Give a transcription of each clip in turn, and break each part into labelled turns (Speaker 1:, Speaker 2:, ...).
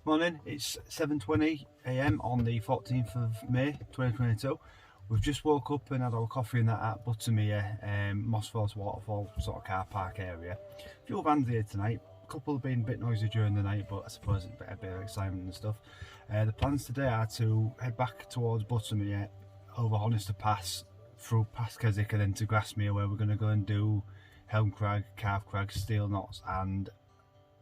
Speaker 1: Morning, it's 7:20 AM on the 14th of May 2022. We've just woke up and had our coffee and that at Grasmere, Mossford's waterfall sort of car park area. A few vans here tonight, a couple have been a bit noisy during the night, but I suppose it's a bit of excitement and stuff. The plans today are to head back towards Grasmere, over Newlands Pass, through past Keswick and then to Grasmere, where we're going to go and do Helm Crag, Crag, Steel Knots and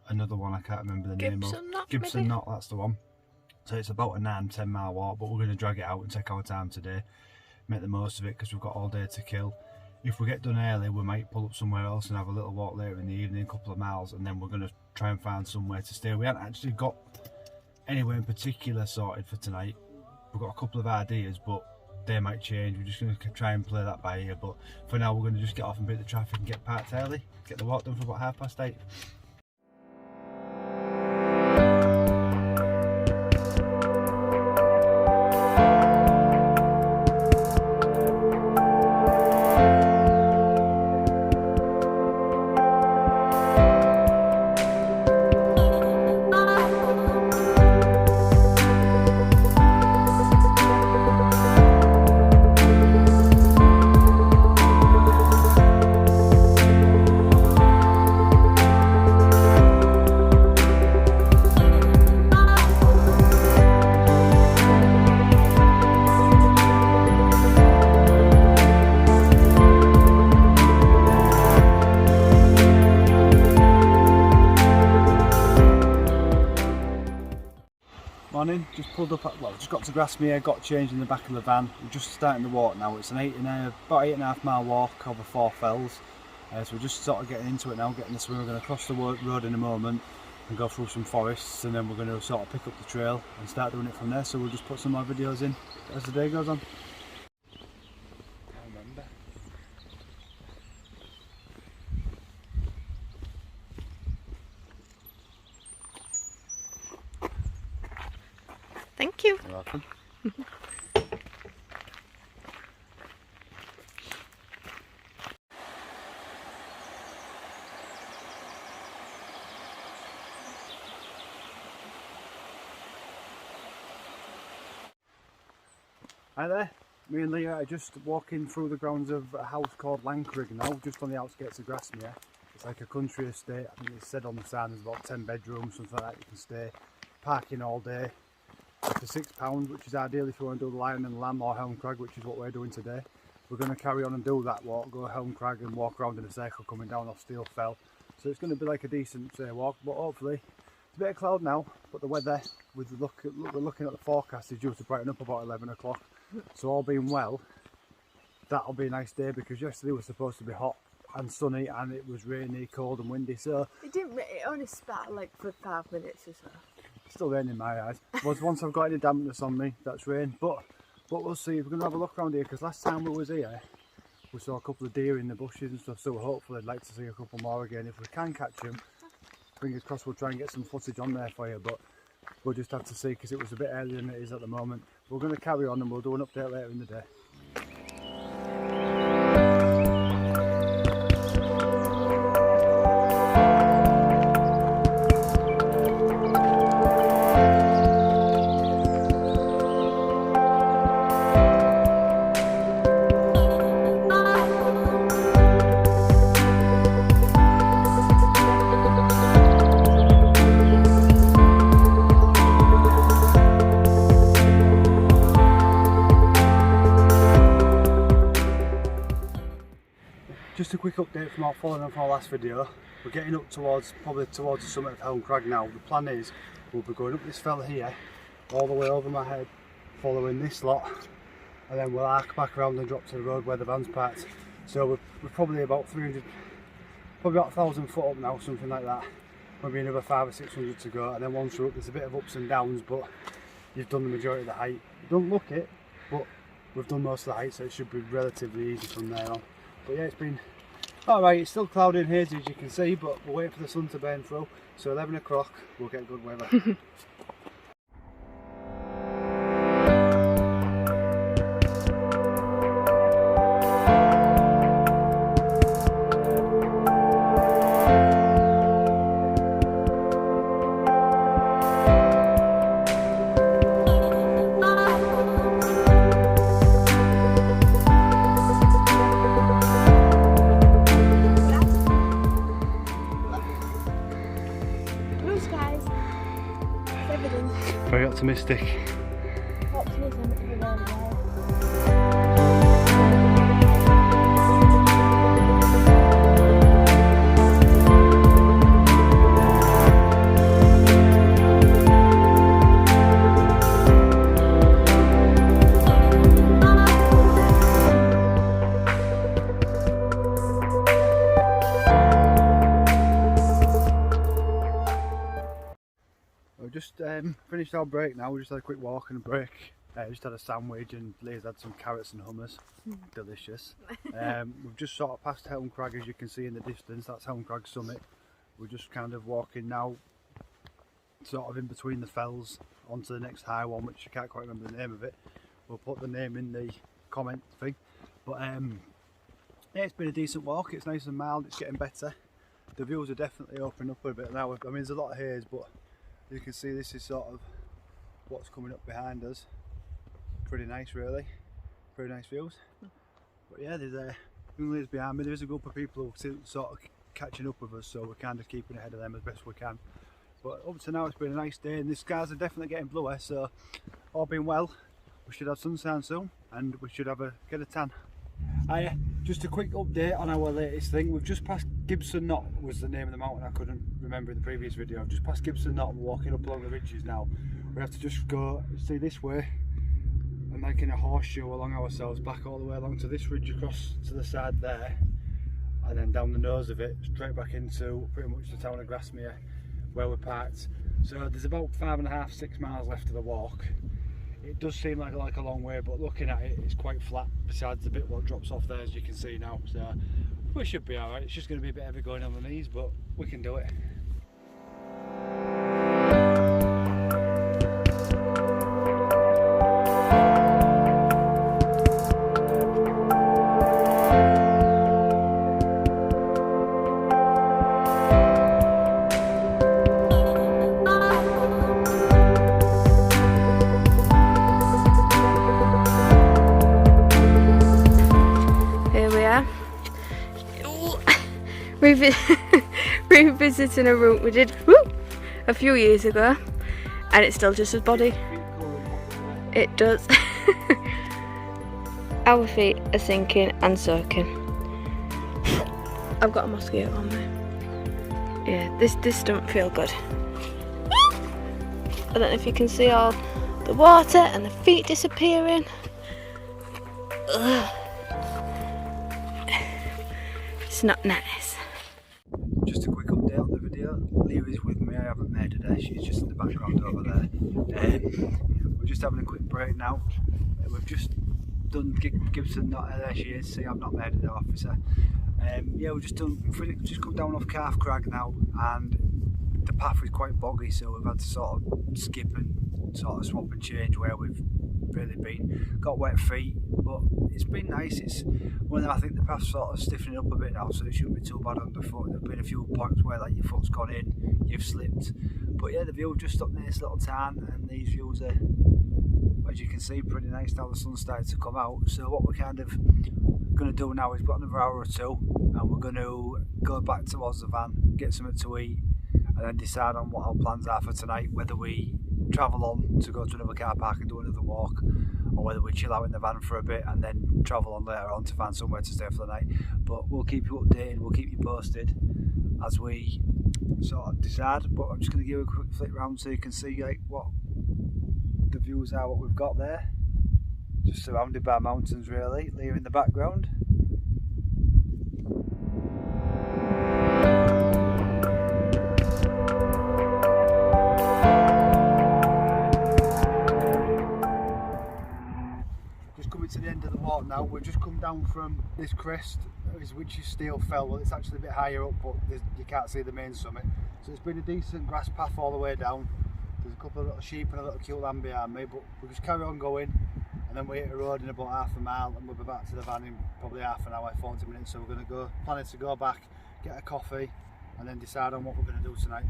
Speaker 1: another one I can't remember the name of. Gibson Knott, that's the one. So it's about a 9-10 mile walk, but we're going to drag it out and take our time today, make the most of it because we've got all day to kill. If we get done early, we might pull up somewhere else and have a little walk later in the evening, a couple of miles, and then we're going to try and find somewhere to stay. We haven't actually got anywhere in particular sorted for tonight. We've got a couple of ideas, but they might change. We're just going to try and play that by ear, but for now we're going to just get off and beat the traffic and get parked early, get the walk done for about 8:30. Morning, just pulled up at, well, just got to Grasmere, got changed in the back of the van. We're just starting the walk now. It's an about 8.5 mile walk over 4 fells. So we're just sort of getting into it now, getting this way. We're going to cross the road in a moment and go through some forests, and then we're going to sort of pick up the trail and start doing it from there. So we'll just put some more videos in as the day goes on.
Speaker 2: Thank you.
Speaker 1: You're welcome. Hi there, me and Leah are just walking through the grounds of a house called Helm Crag now, just on the outskirts of Grasmere. It's like a country estate. I think it's said on the sign there's about 10 bedrooms, something like that. You can stay, parking all day for £6, which is ideal if you want to do the Lion and Lamb or Helm Crag, which is what we're doing today. We're going to carry on and do that walk, go Helm Crag and walk around in a circle coming down off Steel Fell. So it's going to be like a decent walk, but hopefully it's a bit of cloud now, but the weather, we're looking at the forecast, is due to brighten up about 11 o'clock. So all being well, that'll be a nice day, because yesterday was supposed to be hot and sunny and it was rainy, cold and windy. So
Speaker 2: it only spat like for 5 minutes or so.
Speaker 1: Still rain in my eyes. Once I've got any dampness on me, that's rain. But we'll see. We're going to have a look around here, because last time we was here, we saw a couple of deer in the bushes and stuff. So hopefully I'd like to see a couple more again. If we can catch them, fingers crossed, we'll try and get some footage on there for you. But we'll just have to see, because it was a bit earlier than it is at the moment. We're going to carry on and we'll do an update later in the day. Just a quick update from following on from our last video. We're getting up probably towards the summit of Helm Crag now. The plan is we'll be going up this fell here, all the way over my head, following this lot, and then we'll arc back around and drop to the road where the van's parked. So we're probably about 300, probably about 1,000 foot up now, something like that. Maybe another 500 or 600 to go, and then once we're up there's a bit of ups and downs, but you've done the majority of the height. You don't look it, but we've done most of the height, so it should be relatively easy from there on. But yeah, it's been alright. It's still cloudy and hazy as you can see, but we're waiting for the sun to burn through, so 11 o'clock we'll get good weather. optimistic.
Speaker 2: Optimism is a really well.
Speaker 1: We've just finished our break now. We just had a quick walk and a break. Just had a sandwich and Leah's had some carrots and hummus. Delicious. We've just sort of passed Helm Crag, as you can see in the distance. That's Helm Crag summit. We're just kind of walking now, sort of in between the fells onto the next high one, which I can't quite remember the name of it. We'll put the name in the comment thing. But yeah, it's been a decent walk. It's nice and mild. It's getting better. The views are definitely opening up a bit now. I mean, there's a lot of haze, but you can see this is sort of what's coming up behind us. Pretty nice, really. Pretty nice views. But yeah, there's Newlands behind me. There is a group of people who are sort of catching up with us, so we're kind of keeping ahead of them as best we can. But up to now, it's been a nice day, and the skies are definitely getting bluer. So all being well, we should have sunshine soon, and we should get a tan. Just a quick update on our latest thing. We've just passed Gibson Knott, was the name of the mountain I couldn't remember in the previous video. I've just passed Gibson Knott and we're walking up along the ridges now. We have to just go, see, this way and making a horseshoe along ourselves back all the way along to this ridge across to the side there, and then down the nose of it straight back into pretty much the town of Grasmere where we're parked. So there's about 5.5–6 miles left of the walk. It does seem like a long way, but looking at it, it's quite flat besides the bit what drops off there, as you can see now. So we should be alright. It's just going to be a bit heavy going on the knees, but we can do it.
Speaker 2: Revisiting a route we did a few years ago, and it's still just as body. It does. Our feet are sinking and soaking. I've got a mosquito on me. Yeah, this doesn't feel good. I don't know if you can see all the water and the feet disappearing. Ugh. It's not nice.
Speaker 1: Just a quick update on the video. Leah is with me, I haven't made her there, she's just in the background over there. We're just having a quick break now. We've just done Gibson Knott, there she is, see I've not made her there, officer. Yeah, we've just come down off Crag now, and the path is quite boggy, so we've had to sort of skip and sort of swap and change where we've really been. Got wet feet, but it's been nice. It's one of them, I think the path's sort of stiffening up a bit now, so it shouldn't be too bad underfoot. There've been a few points where like your foot's gone in, you've slipped. But yeah, the view just up near this little town, and these views are, as you can see, pretty nice now the sun's starting to come out. So what we're kind of going to do now is got another hour or two, and we're going to go back towards the van, get something to eat, and then decide on what our plans are for tonight, whether we travel on to go to another car park and do another walk, or whether we chill out in the van for a bit and then travel on later on to find somewhere to stay for the night. But we'll keep you updated, we'll keep you posted as we sort of decide. But I'm just going to give you a quick flick round so you can see like what the views are, what we've got there. Just surrounded by mountains really, Leah in the background. To the end of the walk now. We've just come down from this crest, which is Steel Fell. Well, it's actually a bit higher up, but you can't see the main summit. So it's been a decent grass path all the way down. There's a couple of little sheep and a little cute lamb behind me, but we'll just carry on going, and then we hit a road in about half a mile, and we'll be back to the van in probably half an hour, 40 minutes. So we're going to planning to go back, get a coffee, and then decide on what we're going to do tonight.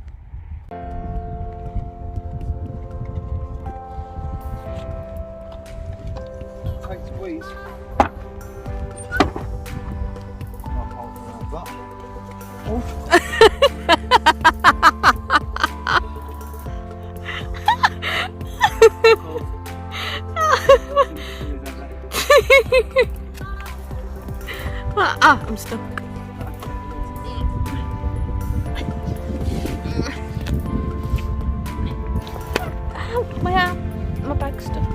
Speaker 1: Tight squeeze.
Speaker 2: Ah, I'm stuck. Ow, my arm. My bag's stuck.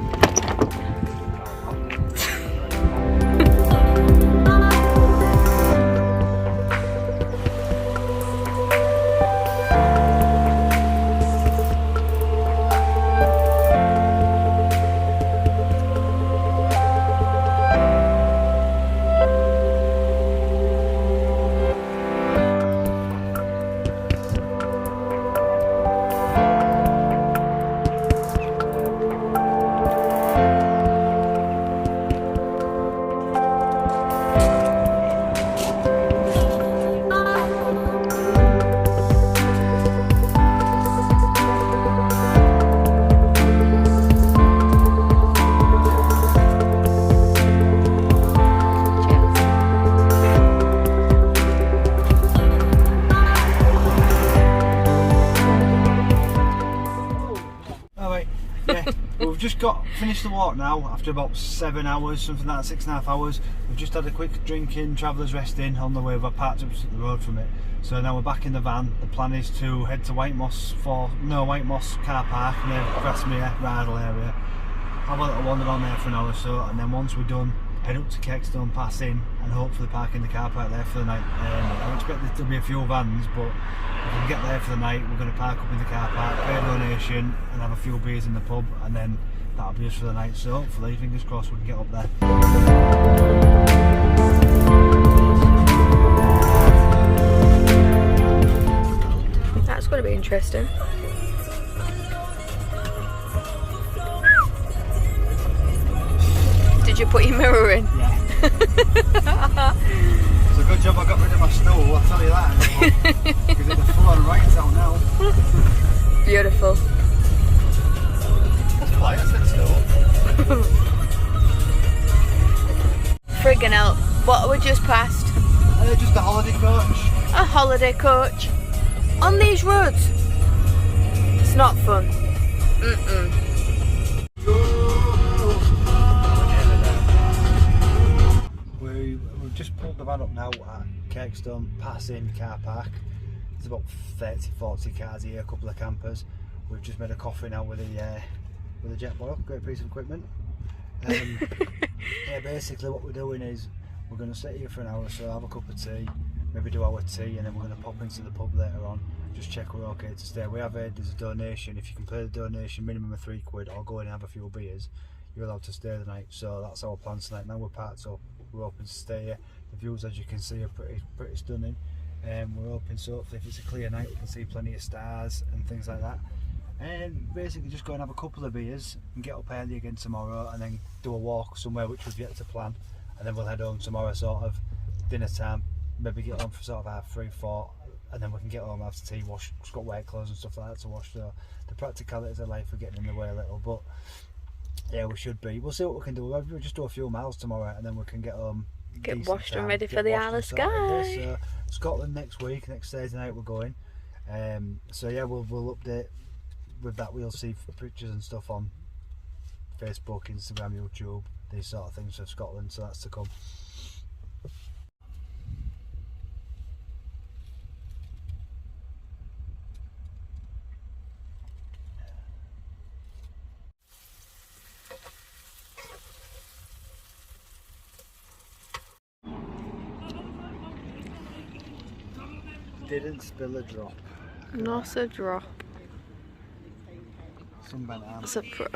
Speaker 1: We've just finished the walk now after about 7 hours, something like that, 6.5 hours. We've just had a quick drinking, travellers resting on the way. We've parked up the road from it. So now we're back in the van. The plan is to head to White Moss car park near Grasmere, Rydal area. Have a little wander on there for an hour or so, and then once we're done, head up to Kirkstone Pass in and hopefully park in the car park there for the night. I expect there to be a few vans, but if we can get there for the night, we're going to park up in the car park, pay a donation and have a few beers in the pub, and then that'll be us for the night. So hopefully, fingers crossed, we can get up there.
Speaker 2: That's going to be interesting. Did you put your mirror in?
Speaker 1: Yeah. It's a good job I got rid of my stool, I'll tell you that. Because it's full on right out now.
Speaker 2: Beautiful.
Speaker 1: That's quiet, I said stool.
Speaker 2: Friggin' hell. What are we just past?
Speaker 1: Just a holiday coach.
Speaker 2: A holiday coach. On these roads. It's not fun.
Speaker 1: We've just pulled the van up now at Kirkstone Pass Inn Carpark. There's about 30-40 cars here, a couple of campers. We've just made a coffee now with a jet boil, great piece of equipment. Yeah, basically what we're doing is we're going to sit here for an hour or so, have a cup of tea, maybe do our tea, and then we're going to pop into the pub later on, just check we're okay to stay. We have heard there's a donation. If you can pay the donation minimum of £3 or go in and have a few beers, you're allowed to stay the night. So that's our plan tonight. Now we're parked up, we're hoping to stay here. The views, as you can see, are pretty stunning. We're hoping, so hopefully if it's a clear night we can see plenty of stars and things like that. And basically just go and have a couple of beers and get up early again tomorrow, and then do a walk somewhere which we've yet to plan, and then we'll head home tomorrow sort of dinner time, maybe get home for sort of 3, 4, and then we can get home after tea, wash, it's got wet clothes and stuff like that to wash. So the practicalities of life are getting in the way a little, but yeah, we'll see what we can do. We'll just do a few miles tomorrow and then we can get home,
Speaker 2: get washed and ready for the Isle of Skye.
Speaker 1: So Scotland next week, next Thursday night we're going. So yeah, we'll update with that. We'll see pictures and stuff on Facebook, Instagram, YouTube, these sort of things for Scotland, so that's to come. Didn't spill a drop.
Speaker 2: Not a drop.
Speaker 1: Some bananas.
Speaker 2: That's a pro.